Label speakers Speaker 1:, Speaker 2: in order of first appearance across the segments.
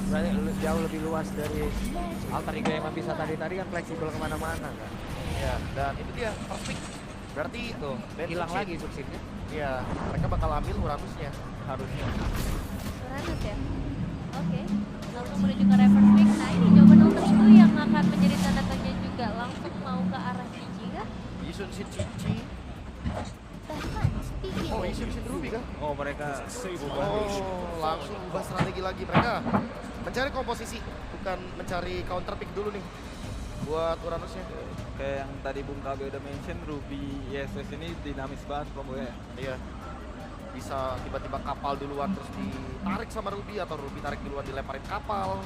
Speaker 1: berarti jauh lebih luas dari Alter Ego yang bisa tadi kan fleksibel kemana-mana kan.
Speaker 2: Ya, dan itu dia perfect. Berarti
Speaker 1: Tuh, hilang lagi subsidnya.
Speaker 2: Iya, mereka bakal ambil Uranusnya harusnya.
Speaker 3: Uranus ya? Oke, langsung menuju ke reverse pick. Nah ini jawaban Alter Ego yang akan menjadi tanda tanya juga. Langsung mau ke arah Cici kah?
Speaker 2: Yisun Shin Cici.
Speaker 3: Bahkan speaking.
Speaker 2: Oh, Yisun Shin Ruby kah?
Speaker 1: Oh, mereka
Speaker 2: Oh, langsung ubah strategi lagi mereka. Mencari komposisi, bukan mencari counter pick dulu nih. Buat Uranusnya.
Speaker 4: Kayak yang tadi Bung KB udah mention, Ruby ISS ini dinamis banget kombonya.
Speaker 2: Iya. Bisa tiba-tiba kapal duluan terus ditarik sama Ruby, atau Ruby tarik duluan dilemparin kapal.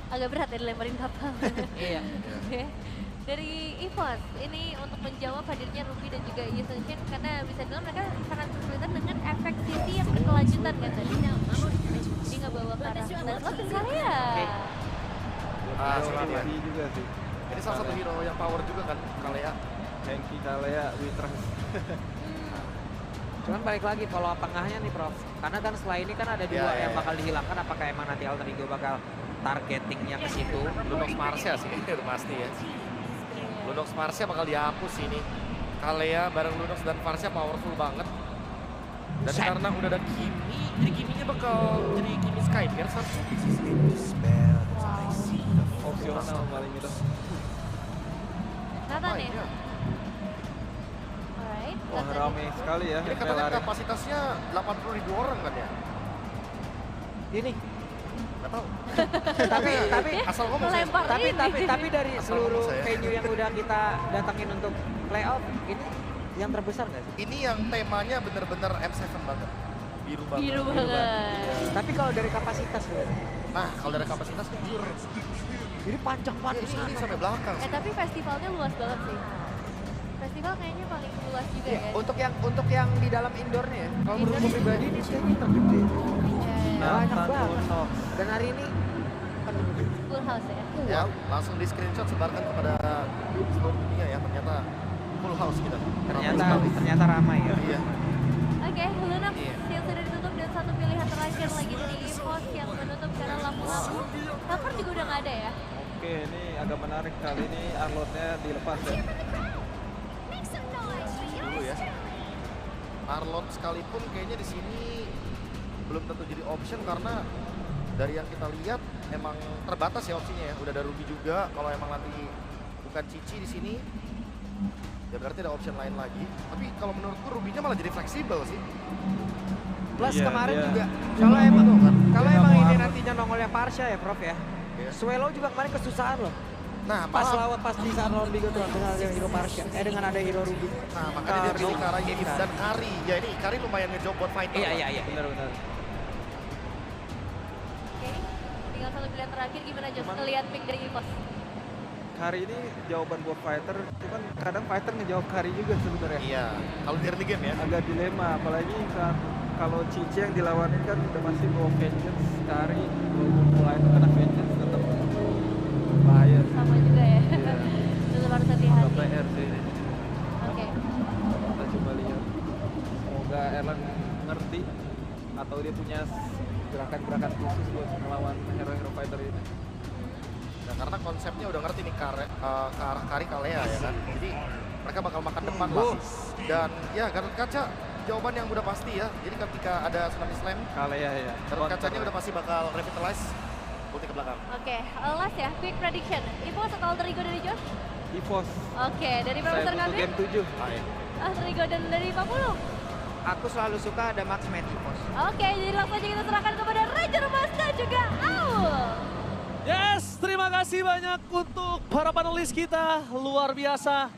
Speaker 3: Agak berat ya dilemparin kapal.
Speaker 1: Iya.
Speaker 3: Oke. Dari EVOS, ini untuk menjawab hadirnya Ruby dan juga Yisun Shin karena bisa dibilang mereka sangat kesulitan dengan efek City yang berkelanjutan kan tadi. Jadi nggak bawa ke arah Lancelot dan Kalia.
Speaker 2: Ah, seperti dia.
Speaker 4: Ruby juga sih.
Speaker 2: Ini salah satu hero yang power juga kan, Kalea.
Speaker 4: Henki Kalea, Witras.
Speaker 1: Cuman balik lagi follow up tengahnya nih Prof. Karena kan setelah ini kan ada dua yang bakal dihilangkan. Apakah emang nanti Alter Ego bakal targetingnya ke situ?
Speaker 2: Lunox Marcia sih, udah pasti ya. Lunox Marcia bakal dihapus ini. Kalea bareng Lunox dan Marcia powerful banget. Dan karena udah ada Kimi, jadi Kiminya bakal jadi Kimi Skypierce.
Speaker 4: Opsional paling gitu.
Speaker 3: Nathan ya? Alright.
Speaker 4: Wah, rame sekali ya.
Speaker 2: Ini katanya kapasitasnya 80.000 orang kan ya?
Speaker 1: Ini
Speaker 2: Gak tau.
Speaker 1: tapi
Speaker 2: Asal ngomong saya.
Speaker 3: Melempar ini.
Speaker 1: tapi dari
Speaker 2: Asal
Speaker 1: seluruh
Speaker 2: ngomong saya.
Speaker 1: venue yang udah kita datangin untuk playoff ini yang terbesar nggak sih?
Speaker 2: Ini yang temanya bener-bener M7 banget. Biru banget.
Speaker 3: Biru banget.
Speaker 2: Iya.
Speaker 1: Tapi kalau dari kapasitas loh.
Speaker 2: Nah, kalau dari kapasitas jujur.
Speaker 1: Ini panjang banget
Speaker 2: Ini sampai belakang sih.
Speaker 3: Tapi festivalnya luas banget sih. Festival kayaknya paling luas juga
Speaker 1: Iya,
Speaker 3: ya.
Speaker 1: untuk yang di dalam indoornya ya. Kalau menurut gue pribadi ini kayaknya tergede. Banyak banget. Dan hari ini
Speaker 3: Full house ya.
Speaker 2: Ya, langsung di screenshot sebarkan kepada seluruh dunia ya. Ternyata full house kita.
Speaker 1: ternyata ramai ya.
Speaker 2: Iya.
Speaker 3: Oke, Lunox
Speaker 2: Iya.
Speaker 3: yang sudah ditutup dan satu pilihan terakhir lagi dari EVOS yang menutup karena lampu-lampu. Cover juga udah nggak ada ya.
Speaker 4: Oke, ini agak menarik kali ini Arlotnya dilepas ya.
Speaker 2: Dulu ya. Arlot sekalipun kayaknya di sini belum tentu jadi option karena dari yang kita lihat emang terbatas ya opsinya ya. Udah ada Ruby juga. Kalau emang nanti bukan Cici di sini, ya berarti ada option lain lagi. Tapi kalau menurutku Ruby-nya malah jadi fleksibel sih.
Speaker 1: Plus
Speaker 4: Iya,
Speaker 1: kemarin
Speaker 4: dia-
Speaker 1: juga
Speaker 2: Dia
Speaker 1: kalau
Speaker 2: nggak
Speaker 1: emang
Speaker 2: mau kan?
Speaker 1: kalau
Speaker 2: Dia nggak
Speaker 1: emang
Speaker 2: mau
Speaker 1: ini
Speaker 2: apa.
Speaker 1: nantinya nongolnya Parsha ya Prof ya.
Speaker 2: Iya.
Speaker 1: Swelo juga kemarin kesusahan loh.
Speaker 2: Nah,
Speaker 1: Pas
Speaker 2: malah,
Speaker 1: lawan di saat lawan Bigo tuh dengan ada hero Parsha. Dengan ada hero Ruby.
Speaker 2: nah makanya dia pilih ke arah Yves dan Kari. Ya ini Kari lumayan ngejob buat fighter. lah.
Speaker 1: Iya.
Speaker 4: Benar-benar.
Speaker 3: Oke, tinggal satu pilihan terakhir gimana Jos? Ngeliat pick dari EVOS.
Speaker 4: Kari ini jawaban buat fighter, cuman kadang fighter ngejawab Kari juga sebenarnya.
Speaker 2: Iya, kalau di early game ya.
Speaker 4: Agak dilema, apalagi saat kalau Cici yang dilawanin kan udah pasti bawa Vengeance, Kari, mulai itu kena Vengeance tetap bahaya.
Speaker 3: Sama juga ya.
Speaker 4: Iya.
Speaker 3: Tetap harus
Speaker 4: Agak
Speaker 3: hati-hati.
Speaker 4: PR sih ini.
Speaker 3: Oke.
Speaker 4: Kita coba lihat. Semoga Erlang ngerti atau dia punya gerakan-gerakan khusus buat melawan hero-hero fighter ini.
Speaker 2: Nah, karena konsepnya udah ngerti nih ke arah Kari Kalea ya kan. Jadi mereka bakal makan depan lah. Dan ya Gatot Kaca jawaban yang udah pasti ya. Jadi ketika ada Tsunami Slam,
Speaker 4: Kalea ya.
Speaker 2: Gatot Kacanya udah pasti bakal revitalize ulti ke belakang.
Speaker 3: Oke, last ya, quick prediction. EVOS atau Alter Ego dari Jos?
Speaker 4: EVOS.
Speaker 3: Oke, dari
Speaker 4: Saya
Speaker 3: Profesor
Speaker 4: butuh
Speaker 3: Kabir?
Speaker 4: game 7.
Speaker 3: Alter Ego dan dari Pak Pulu?
Speaker 1: Aku selalu suka ada Max Metifos.
Speaker 3: Oke, jadi langsung aja kita serahkan kepada Ranger Mas dan juga Aul.
Speaker 5: Yes, terima kasih banyak untuk para panelis kita. Luar biasa.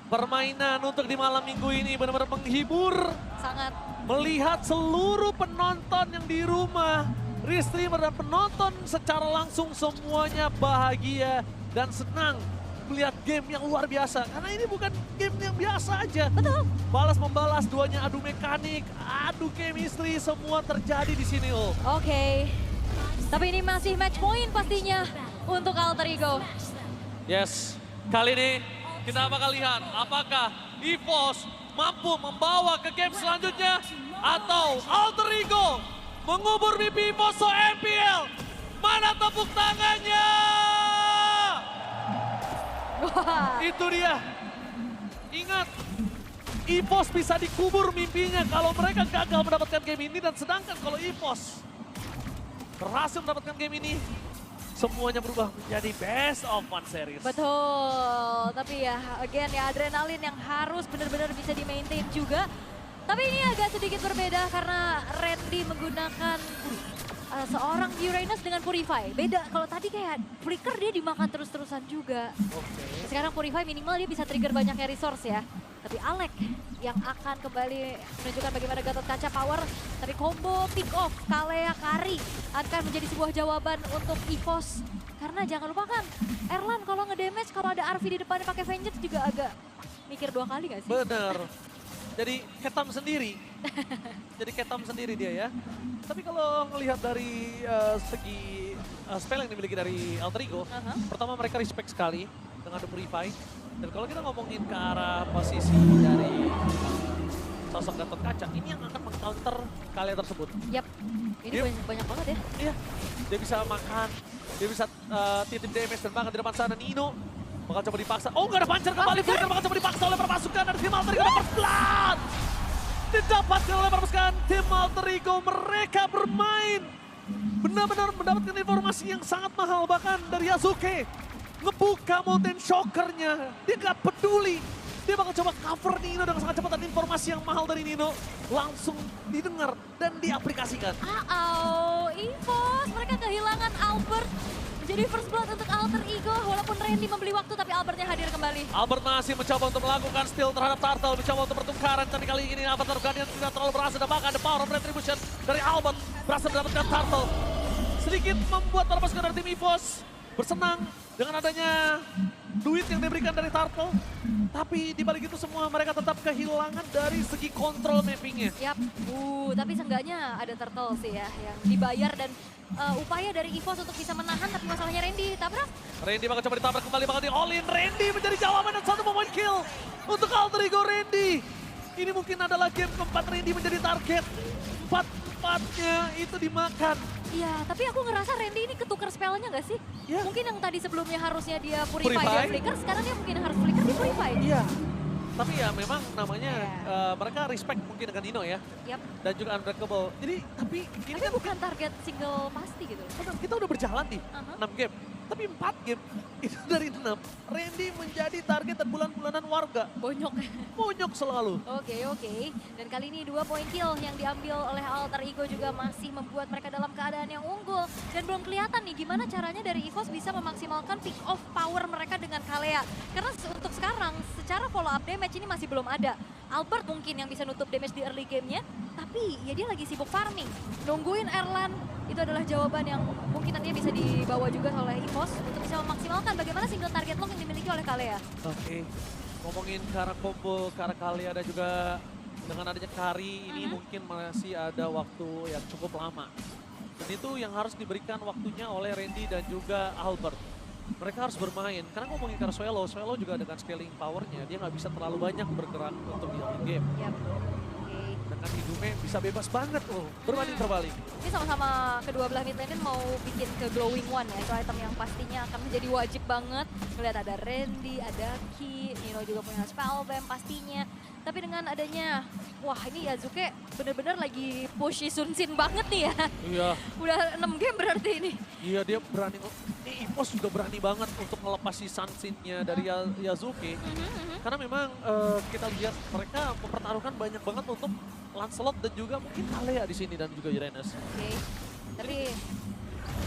Speaker 5: Permainan untuk di malam minggu ini benar-benar menghibur.
Speaker 3: Sangat.
Speaker 5: Melihat seluruh penonton yang di rumah. Restreamer dan penonton secara langsung semuanya bahagia dan senang melihat game yang luar biasa. Karena ini bukan game yang biasa aja.
Speaker 3: Betul.
Speaker 5: Balas membalas, duanya adu mekanik, adu chemistry, semua terjadi di sini.
Speaker 3: Oke. Tapi ini masih match point pastinya untuk Alter Ego.
Speaker 5: Yes, kali ini kita bakal lihat apakah EVOS mampu membawa ke game selanjutnya atau Alter Ego mengubur mimpi EVOS MPL. Mana Mana tepuk tangannya?
Speaker 3: Wah,
Speaker 5: Itu dia. Ingat, EVOS bisa dikubur mimpinya kalau mereka gagal mendapatkan game ini. Dan sedangkan kalau EVOS berhasil mendapatkan game ini, semuanya berubah menjadi best of one series.
Speaker 3: betul. Tapi ya, again ya adrenalin yang harus benar-benar bisa di-maintain juga. Tapi ini agak sedikit berbeda karena Randy menggunakan seorang Uranus dengan Purify. Beda, kalau tadi kayak Flicker dia dimakan terus-terusan juga. Sekarang Purify minimal dia bisa trigger banyaknya resource ya. Tapi Alec yang akan kembali menunjukkan bagaimana Gatot Kaca power. Tapi combo pick off Kalea Kari akan menjadi sebuah jawaban untuk EVOS. Karena jangan lupakan, Erlan kalau nge-damage, kalau ada RV di depannya pakai Vengeance juga agak mikir 2 kali gak sih?
Speaker 5: Bener. Jadi ketam sendiri. Jadi ketam sendiri dia ya. Tapi kalau ngelihat dari segi spell yang dimiliki dari Alter Ego, pertama mereka respect sekali dengan The Purify. Dan kalau kita ngomongin ke arah posisi dari sosok Gatot Kaca, ini yang akan meng-counter kalian tersebut.
Speaker 3: Yap, ini
Speaker 5: Yep.
Speaker 3: banyak banget ya.
Speaker 5: Iya, dia bisa makan, dia bisa titip damage dan bahkan di depan sana Nino bakal coba dipaksa. Oh, nggak ada pancer kembali, Flicker bakal coba dipaksa oleh perpasukan dari tim Alter Ego. First blood didapatkan oleh perpasukan tim Alter Ego. Mereka bermain benar-benar mendapatkan informasi yang sangat mahal bahkan dari Yasuke. Ngebuka Mountain Shocker-nya, dia nggak peduli. Dia bakal coba cover Nino dengan sangat cepat dan informasi yang mahal dari Nino langsung didengar dan diaplikasikan.
Speaker 3: EVOS mereka kehilangan Albert. Menjadi first blood untuk Alter Ego walaupun Randy membeli waktu tapi Albertnya hadir kembali.
Speaker 5: Albert masih mencoba untuk melakukan steal terhadap Turtle, mencoba untuk pertukaran, tapi kali ini Avatar Guardian tidak terlalu berhasil, dan bahkan the power of retribution dari Albert berhasil mendapatkan Turtle. Sedikit membuat para pasukan dari tim EVOS bersenang dengan adanya duit yang diberikan dari Turtle. Tapi di balik itu semua mereka tetap kehilangan dari segi kontrol mappingnya.
Speaker 3: Yap, tapi seenggaknya ada Turtle sih ya yang dibayar dan upaya dari EVOS untuk bisa menahan, tapi masalahnya Randy tabrak.
Speaker 5: Randy bakal coba ditabrak kembali, bakal di all in. Randy menjadi jawaban dan satu momen kill untuk Alter Ego Randy. Ini mungkin adalah game keempat Randy menjadi target. Empat-empatnya itu dimakan.
Speaker 3: Iya, tapi aku ngerasa Randy ini ketukar spellnya nggak sih?
Speaker 5: Iya.
Speaker 3: Mungkin yang tadi sebelumnya harusnya dia Purify,
Speaker 5: Purify.
Speaker 3: dia Flicker, sekarang dia mungkin harus Flicker di Purify.
Speaker 5: Iya. Tapi ya memang namanya
Speaker 3: Iya.
Speaker 5: mereka respect mungkin dengan Nino ya.
Speaker 3: Yap.
Speaker 5: Dan juga Unbreakable. Jadi tapi ini
Speaker 3: Tapi
Speaker 5: kan
Speaker 3: bukan target single pasti gitu.
Speaker 5: kita udah berjalan nih 6 game. Tapi 4 game itu dari 6. Randy menjadi target dan bulan-bulanan warga.
Speaker 3: Bonyok.
Speaker 5: Bonyok selalu.
Speaker 3: Oke. Dan kali ini 2 poin kill yang diambil oleh Alter Ego juga masih membuat mereka dalam keadaan yang unggul. Dan belum kelihatan nih gimana caranya dari EVOS bisa memaksimalkan pick off power mereka dengan Kalea. Karena untuk sekarang secara follow up damage ini masih belum ada. Albert mungkin yang bisa nutup damage di early gamenya. Tapi ya dia lagi sibuk farming. Nungguin Erlan itu adalah jawaban yang mungkin nantinya bisa dibawa juga oleh EVOS untuk bisa memaksimalkan bagaimana single target lock yang dimiliki oleh Kalea.
Speaker 5: Oke. Ngomongin ke arah combo, ke arah Kalea dan juga dengan adanya Kari ini mungkin masih ada waktu yang cukup lama. Dan itu yang harus diberikan waktunya oleh Randy dan juga Albert. Mereka harus bermain, karena ngomongin ke arah Swallow juga dengan scaling powernya, dia nggak bisa terlalu banyak bergerak untuk di early game.
Speaker 3: Yap. Oke.
Speaker 5: Dengan hidungnya bisa bebas banget loh, berbanding terbalik.
Speaker 3: Ini sama-sama kedua belah mid lane mau bikin ke Glowing One ya, itu item yang pastinya akan menjadi wajib banget. Ngeliat ada Randy, ada Ki, Nino juga punya Spellbam pastinya. Tapi dengan adanya, wah ini Yasuke bener-bener lagi push Sun Sin banget nih ya.
Speaker 5: Iya.
Speaker 3: Udah 6 game berarti ini.
Speaker 5: Iya dia berani, ini EVOS juga berani banget untuk melepas si Sunsin-nya dari Yasuke. Karena memang kita lihat mereka mempertaruhkan banyak banget untuk Lancelot dan juga mungkin Kalea di sini dan juga Uranus.
Speaker 3: Oke. Tapi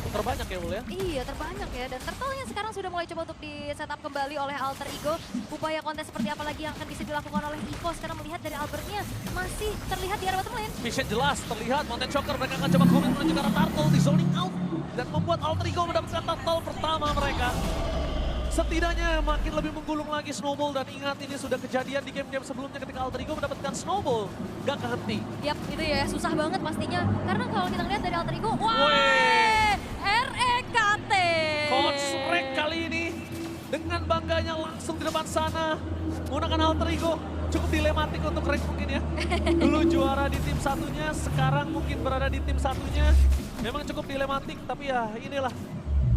Speaker 5: Terbanyak ya Ul ya?
Speaker 3: iya terbanyak ya, dan Turtle-nya sekarang sudah mulai coba untuk di setup kembali oleh Alter Ego. Upaya kontes seperti apa lagi yang akan bisa dilakukan oleh EVOS karena melihat dari Albertnya masih terlihat di arah bottom lane.
Speaker 5: Vision jelas terlihat, Mountain Shocker mereka akan coba komit menuju ke arah Turtle di zoning out. Dan membuat Alter Ego mendapatkan Turtle pertama mereka. Setidaknya makin lebih menggulung lagi Snowball, dan ingat ini sudah kejadian di game-game sebelumnya ketika Alter Ego mendapatkan Snowball. Gak kehenti.
Speaker 3: Yap, itu ya susah banget pastinya. Karena kalau kita lihat dari Alter Ego, wah,
Speaker 5: Weh.
Speaker 3: REKT.
Speaker 5: Coach Rek kali ini dengan bangganya langsung di depan sana menggunakan Alter Ego. Cukup dilematik untuk Rek mungkin ya. Dulu juara di tim satunya, sekarang mungkin berada di tim satunya. Memang cukup dilematik, tapi ya inilah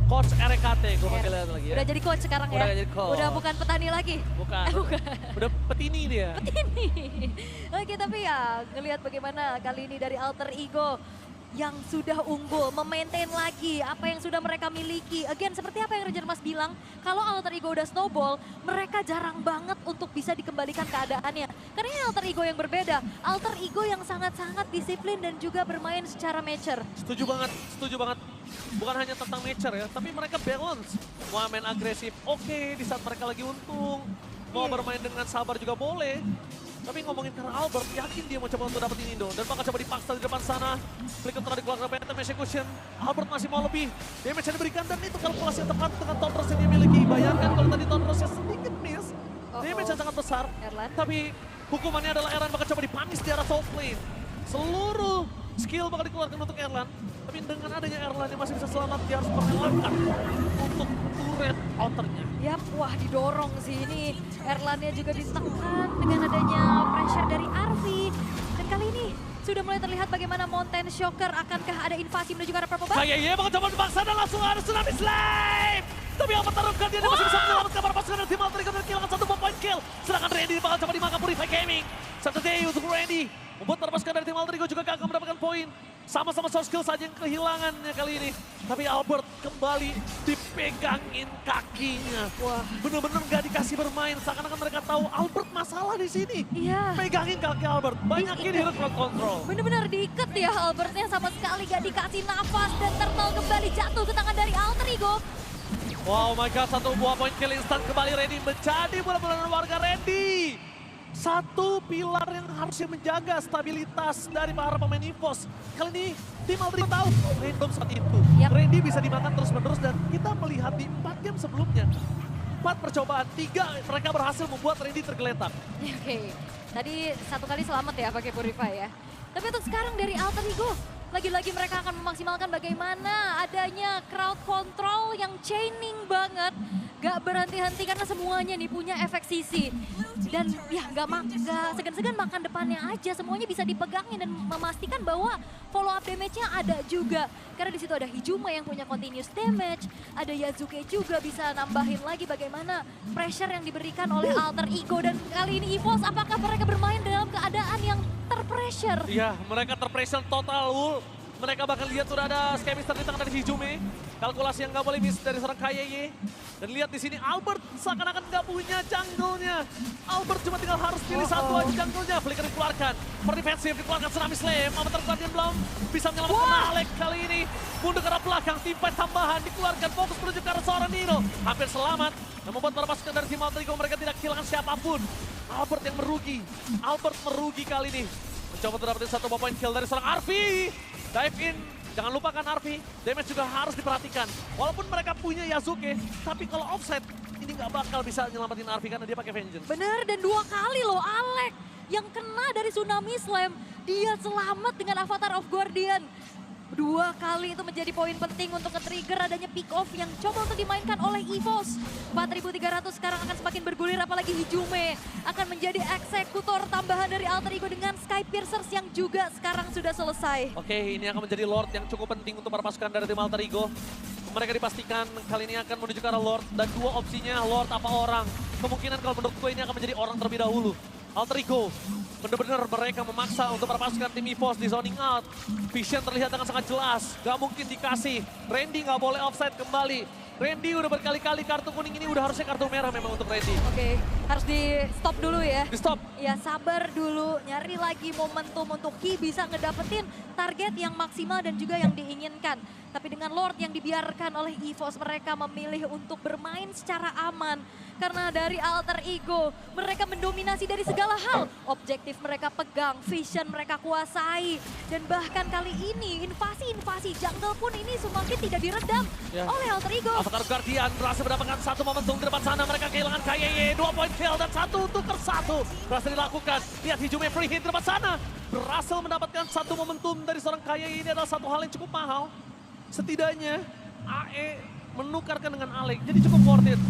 Speaker 5: Coach RKT, gue panggilnya lagi ya.
Speaker 3: Udah jadi coach sekarang
Speaker 5: Udah
Speaker 3: ya?
Speaker 5: jadi coach.
Speaker 3: Udah bukan petani lagi?
Speaker 5: Bukan, udah petini dia.
Speaker 3: Petini. Oke, tapi ya ngelihat bagaimana kali ini dari Alter Ego yang sudah unggul, memaintain lagi apa yang sudah mereka miliki. Again, seperti apa yang Ranger Mas bilang, kalau Alter Ego udah snowball, mereka jarang banget untuk bisa dikembalikan keadaannya. Karena ini Alter Ego yang berbeda, Alter Ego yang sangat-sangat disiplin dan juga bermain secara mature.
Speaker 5: Setuju banget, setuju banget. Bukan hanya tentang nature ya, tapi mereka balance. Mau main agresif, oke, di saat mereka lagi untung. Mau bermain dengan sabar juga boleh. Tapi ngomongin karena Albert, yakin dia mau coba untuk dapetin Indo. Dan bakal coba dipaksa di depan sana. Flicker telah dikeluarkan Phantom Execution. Albert masih mau lebih. Damage yang diberikan dan itu kalkulasi yang tepat dengan Tonros yang dia miliki. Bayangkan kalau tadi Tonrosnya sedikit miss. Damage yang sangat besar.
Speaker 3: Erlan.
Speaker 5: Tapi hukumannya adalah Erlan bakal coba dipanis di arah soft lane. Seluruh skill bakal dikeluarkan untuk Erlan. Tapi dengan adanya Erlan yang masih bisa selamat, dia harus merelakan untuk turret outernya.
Speaker 3: Yap, wah didorong sih ini. Erlannya juga ditekan dengan adanya pressure dari Arvi. Dan kali ini sudah mulai terlihat bagaimana Mountain Shocker, akankah ada invasi menuju ke arah Purple Buff?
Speaker 5: Kayaknya bakal coba dipaksa dan langsung ada Tsunami Slave. Tapi yang pertarungan dia masih bisa menyelamatkan para pasukan dari tim Alter Ego dan kehilangan 1 point kill. Sedangkan Randy bakal coba dimakan Purify Gaming. Saturday untuk Randy. Membuat para pasukan dari tim Alter Ego juga gagal mendapatkan poin. Sama-sama soft skill saja yang kehilangannya kali ini. Tapi Albert kembali dipegangin kakinya. Wah, bener-bener nggak dikasih bermain. Seakan-akan mereka tahu Albert masalah di sini.
Speaker 3: Iya.
Speaker 5: Pegangin kaki Albert. Banyakin di crowd control.
Speaker 3: Bener-bener diikat ya Albertnya, sama sekali gak dikasih nafas. Dan Turtle kembali jatuh ke tangan dari Alter Ego.
Speaker 5: Wow, my God, 1 buah point kill instan kembali Randy menjadi bola-bola warga Randy. Satu pilar yang harusnya menjaga stabilitas dari para pemain EVOS. Kali ini tim Alter Ego tahu random saat itu.
Speaker 3: Yap.
Speaker 5: Randy bisa dimakan terus-menerus dan kita melihat di 4 game sebelumnya. 4 percobaan, 3 mereka berhasil membuat Randy tergeletak.
Speaker 3: Oke, tadi satu kali selamat ya pakai Purify ya. Tapi untuk sekarang dari Alter Ego, lagi-lagi mereka akan memaksimalkan bagaimana adanya crowd control yang chaining banget. Gak berhenti-henti karena semuanya nih punya efek sisi. Dan ya gak segan-segan makan depannya aja. Semuanya bisa dipegangin dan memastikan bahwa follow up damage-nya ada juga. Karena di situ ada Hijuma yang punya continuous damage. Ada Yazuke juga bisa nambahin lagi bagaimana pressure yang diberikan oleh Alter Ego. Dan kali ini EVOS, apakah mereka bermain dalam keadaan yang terpressure?
Speaker 5: Iya, mereka terpressure total, Wul. Mereka bahkan lihat sudah ada Skemister di tangan dari Hijume. Kalkulasi yang nggak boleh miss dari seorang KYY. Dan lihat di sini Albert seakan-akan nggak punya jungle-nya. Albert cuma tinggal harus pilih satu aja jungle-nya. Flicker dikeluarkan, berdefensif dikeluarkan Tsunami Slam. Amateur Guardian belum bisa menyelamatkan Alec kali ini. Mundur ke arah belakang, tim fight tambahan dikeluarkan, fokus menuju ke arah seorang Nino. Hampir selamat, yang membuat para pasukan dari tim Alter Ego mereka tidak kehilangan siapapun. Albert yang merugi, Albert merugi kali ini. Mencoba untuk dapetin 1 point kill dari seorang Arvi. Dive in, jangan lupakan Arvi, damage juga harus diperhatikan. Walaupun mereka punya Yazuke, tapi kalau offset, ini nggak bakal bisa nyelamatin Arvi karena dia pakai Vengeance.
Speaker 3: Bener, dan 2 kali loh Alec yang kena dari Tsunami Slam. Dia selamat dengan Avatar of Guardian. 2 kali itu menjadi poin penting untuk nge-trigger adanya pick off yang coba untuk dimainkan oleh EVOS. 4.300 sekarang akan semakin bergulir, apalagi Hijume akan menjadi eksekutor tambahan dari Alter Ego dengan Sky Piercers yang juga sekarang sudah selesai.
Speaker 5: Oke, ini akan menjadi Lord yang cukup penting untuk para pasukan dari tim Alter Ego. Mereka dipastikan kali ini akan menuju ke arah Lord dan 2 opsinya Lord apa orang. Kemungkinan kalau menurut gue ini akan menjadi orang terlebih dahulu. Alter Ego benar-benar mereka memaksa untuk para pasukan tim EVOS di zoning out. Vision terlihat dengan sangat jelas, gak mungkin dikasih. Randy gak boleh offside kembali. Randy udah berkali-kali kartu kuning, ini udah harusnya kartu merah memang untuk Randy.
Speaker 3: Oke, harus di stop dulu ya.
Speaker 5: Di stop.
Speaker 3: Ya sabar dulu, nyari lagi momentum untuk Ki bisa ngedapetin target yang maksimal dan juga yang diinginkan. Tapi dengan Lord yang dibiarkan oleh EVOS, mereka memilih untuk bermain secara aman. Karena dari Alter Ego, mereka mendominasi dari segala hal. Objektif mereka pegang, vision mereka kuasai. Dan bahkan kali ini, invasi-invasi jungle pun ini semakin tidak diredam oleh Alter Ego.
Speaker 5: Avatar Guardian berhasil mendapatkan 1 momentum di depan sana. Mereka kehilangan KYY, 2 point kill dan 1 tukar 1. Berhasil dilakukan. Lihat Hijume free hit di depan sana. Berhasil mendapatkan 1 momentum dari seorang KYY. Ini adalah satu hal yang cukup mahal. Setidaknya AE menukarkan dengan Alec, jadi cukup worth it.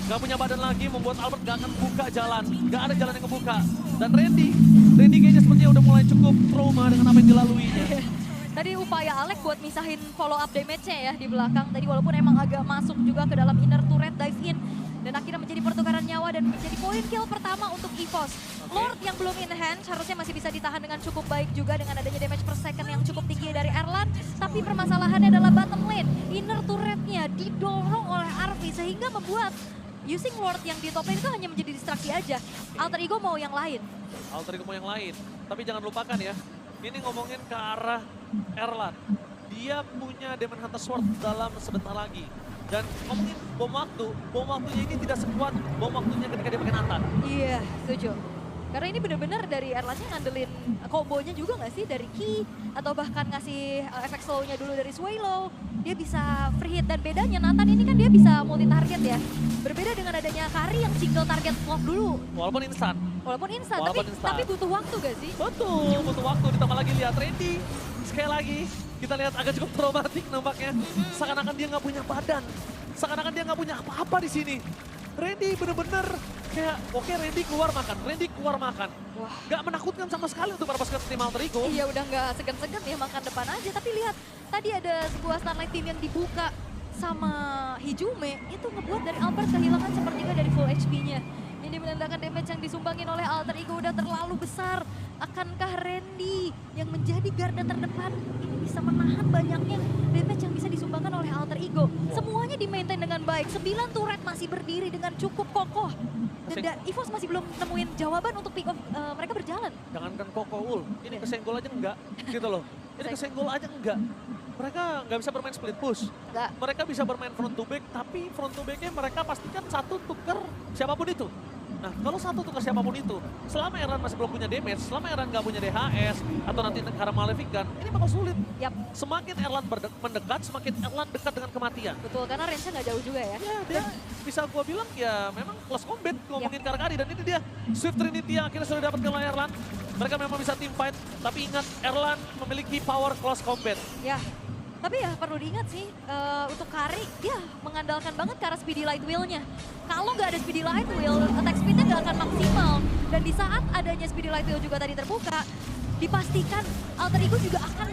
Speaker 5: Gak punya badan lagi, membuat Albert gak akan buka jalan. Gak ada jalan yang kebuka. Dan Randy kayaknya sepertinya udah mulai cukup trauma dengan apa yang dilaluinya.
Speaker 6: Tadi upaya Alex buat misahin follow up damage-nya ya di belakang. Tadi walaupun emang agak masuk juga ke dalam inner turret dive in. Dan akhirnya menjadi pertukaran nyawa dan menjadi poin kill pertama untuk EVOS. Lord yang belum in hand harusnya masih bisa ditahan dengan cukup baik juga dengan adanya damage per second yang cukup tinggi dari Erlan. Tapi permasalahannya adalah bottom lane. Inner turretnya didorong oleh Arvi sehingga membuat using Lord yang di top lane itu hanya menjadi distraksi aja. Alter Ego mau yang lain.
Speaker 5: Alter Ego mau yang lain. Tapi jangan lupakan ya, ini ngomongin ke arah Erlan. Dia punya Demon Hunter Sword dalam sebentar lagi. Dan ngomongin bom waktunya ini tidak sekuat bom waktunya ketika dia pakai Nathan.
Speaker 6: Iya, setuju. Karena ini benar-benar dari Erlannya ngandelin kombonya juga nggak sih dari Ki atau bahkan ngasih efek slow-nya dulu dari Swallow. Dia bisa free hit dan bedanya Nathan ini kan dia bisa multi target ya. Berbeda dengan adanya Kari yang single target lock dulu.
Speaker 5: Walaupun instan.
Speaker 6: Tapi butuh waktu gak sih?
Speaker 5: Betul, butuh waktu. Ditambah lagi lihat Randy. Sekali lagi kita lihat agak cukup traumatik nampaknya. Seakan-akan dia nggak punya badan. Seakan-akan dia nggak punya apa-apa di sini. Randy bener-bener kayak oke, Randy keluar makan.
Speaker 6: Wah.
Speaker 5: Gak menakutkan sama sekali untuk para pasukan tim Alter Ego.
Speaker 6: Iya udah nggak segan-segan ya makan depan aja. Tapi lihat tadi ada sebuah Starlight Team yang dibuka sama Hijume. Itu ngebuat dari Albert kehilangan sepertiga dari full HP-nya. Ini menandakan damage yang disumbangin oleh Alter Ego udah terlalu besar. Akankah Randy yang menjadi garda terdepan ini bisa menahan banyaknya damage yang bisa disumbangkan oleh Alter Ego? Semuanya di-maintain dengan baik. 9 turret masih berdiri dengan cukup kokoh. Dan EVOS masih belum nemuin jawaban untuk pick off mereka berjalan.
Speaker 5: Jangankan Koko Ul, ini kesenggol aja enggak gitu loh. Ini kesenggol aja enggak. Mereka nggak bisa bermain split push.
Speaker 6: Enggak.
Speaker 5: Mereka bisa bermain front to back, tapi front to backnya mereka pastikan satu tuker siapapun itu. Nah, kalau satu tukar siapapun itu, selama Erlan masih belum punya damage, selama Erlan nggak punya DHS, atau nanti karena Maleficant, ini bakal sulit.
Speaker 6: Yap.
Speaker 5: Semakin Erlan mendekat, semakin Erlan dekat dengan kematian.
Speaker 6: Betul, karena range-nya nggak jauh juga ya.
Speaker 5: Ya, dia bisa gua bilang ya memang close combat ngomongin Karakari. Dan ini dia, Swift Trinity yang akhirnya sudah dapatkan oleh Erlan. Mereka memang bisa team fight, tapi ingat Erlan memiliki power close combat.
Speaker 6: Ya, tapi ya perlu diingat sih, untuk Kari dia mengandalkan banget ke arah speedy light wheel-nya. Kalau nggak ada speedy light wheel, attack speed-nya nggak akan maksimal. Dan di saat adanya speedy light wheel juga tadi terbuka, dipastikan Alter Ego juga akan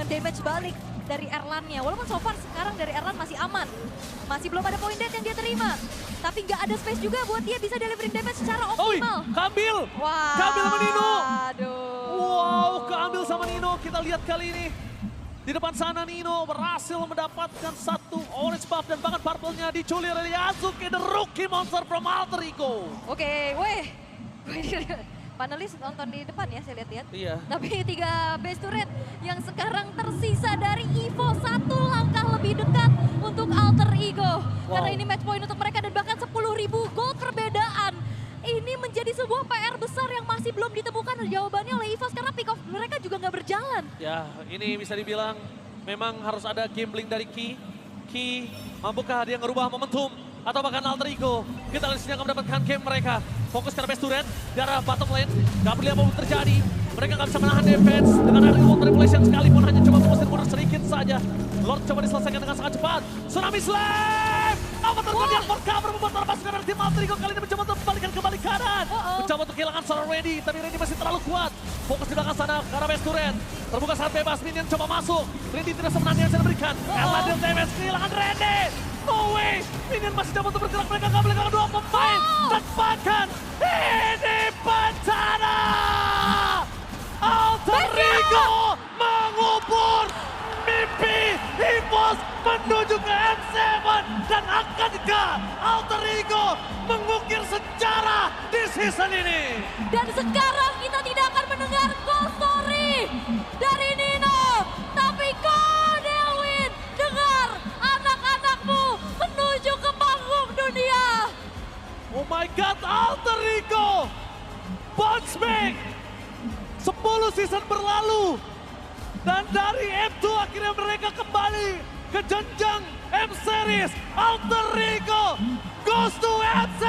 Speaker 6: damage balik dari Erlan-nya. Walaupun so far sekarang dari Erlan masih aman. Masih belum ada point death yang dia terima. Tapi nggak ada space juga buat dia bisa delivering damage secara optimal.
Speaker 5: Kambil!
Speaker 6: Wah,
Speaker 5: Kambil sama Nino!
Speaker 6: Aduh.
Speaker 5: Wow, keambil sama Nino. Kita lihat kali ini. Di depan sana Nino berhasil mendapatkan satu orange buff dan bahkan purple-nya diculir oleh Yasuke, the rookie monster from Alter Ego.
Speaker 6: Oke, weh. Panelis nonton di depan ya, saya lihat-lihat.
Speaker 5: Iya.
Speaker 6: Tapi 3 base turret yang sekarang tersisa dari EVO, 1 langkah lebih dekat untuk Alter Ego. Karena ini match point untuk mereka dan bahkan 10.000 gold perbedaan. Ini menjadi sebuah PR besar yang masih belum ditemukan jawabannya oleh EVOS karena pick off mereka juga nggak berjalan.
Speaker 5: Ya, ini bisa dibilang memang harus ada gambling dari Ki. Ki, mampukah dia ngerubah momentum? Atau bahkan Alter Ego? Kita lihat sini akan mendapatkan game mereka. Fokus ke base turret, di arah bottom lane. Gak peduli apapun terjadi. Mereka nggak bisa menahan defense. Dengan ada World Revelation sekalipun hanya coba mengusir mundur sedikit saja. Lord coba diselesaikan dengan sangat cepat. Tsunami Slam! Avatar God yang cover membuat para pasukan dari tim Alter Ego kali ini mencoba untuk membalikan kembali kanan. Mencoba untuk kehilangan seorang Randy, tapi Randy masih terlalu kuat. Fokus di belakang sana ke arah base turret. Terbuka saat bebas, Minion coba masuk. Randy tidak semenang yang bisa diberikan. Erlan deal damage, kehilangan Randy. No way! Minion masih coba untuk bergerak, mereka nggak boleh kalah 2 pemain. Dan bahkan ini bencana! Alter Ego mengubur mimpi EVOS menuju ke M7 dan akankah Alter Ego mengukir sejarah di season ini?
Speaker 6: Dan sekarang kita tidak akan mendengar ghost story dari Nino, tapi kau Delwin, dengar anak-anakmu menuju ke panggung dunia.
Speaker 5: Oh my God, Alter Ego bounce back. 10 season berlalu. Dan dari M2 akhirnya mereka kembali ke jenjang M-Series. Alter Ego goes to M7!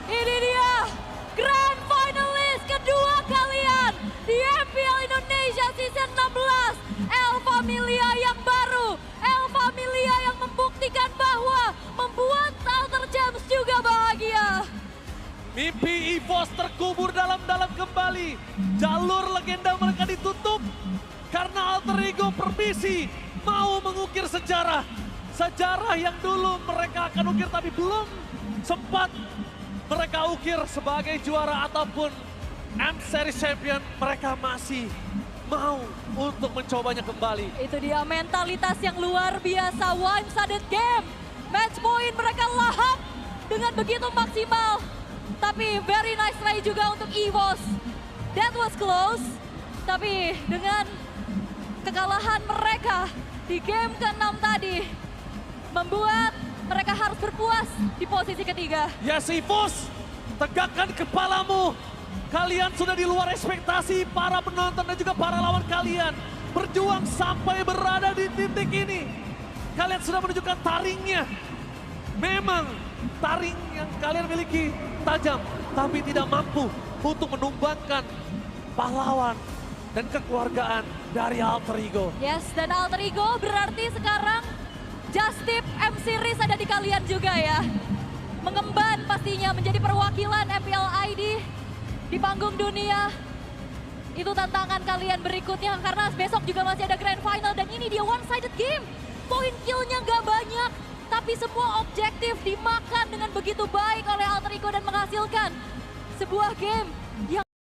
Speaker 6: Ini dia Grand Finalist kedua kalian di MPL Indonesia Season 16. El Familia yang baru, El Familia yang membuktikan bahwa membuat Alter James juga bahagia.
Speaker 5: Mimpi EVOS terkubur dalam-dalam kembali. Jalur legenda mereka ditutup karena berambisi mau mengukir sejarah. Sejarah yang dulu mereka akan ukir tapi belum sempat mereka ukir sebagai juara ataupun M-Series Champion. Mereka masih mau untuk mencobanya kembali.
Speaker 6: Itu dia mentalitas yang luar biasa, one-sided game. Match point mereka lahap dengan begitu maksimal. Tapi very nice try juga untuk EVOS. That was close. Tapi dengan kekalahan mereka di game ke-6 tadi, membuat mereka harus berpuas di posisi ketiga.
Speaker 5: Yes, EVOS, tegakkan kepalamu. Kalian sudah di luar ekspektasi para penonton dan juga para lawan kalian. Berjuang sampai berada di titik ini. Kalian sudah menunjukkan taringnya. Memang taring yang kalian miliki tajam, tapi tidak mampu untuk menumbangkan pahlawan dan kekeluargaan dari Alter Ego.
Speaker 6: Yes, dan Alter Ego berarti sekarang Just Tip M-Series ada di kalian juga ya. Mengemban pastinya menjadi perwakilan MPL ID di panggung dunia. Itu tantangan kalian berikutnya karena besok juga masih ada Grand Final dan ini dia one-sided game. Poin kill-nya gak banyak, tapi semua objektif dimakan dengan begitu baik oleh Alter Ego dan menghasilkan sebuah game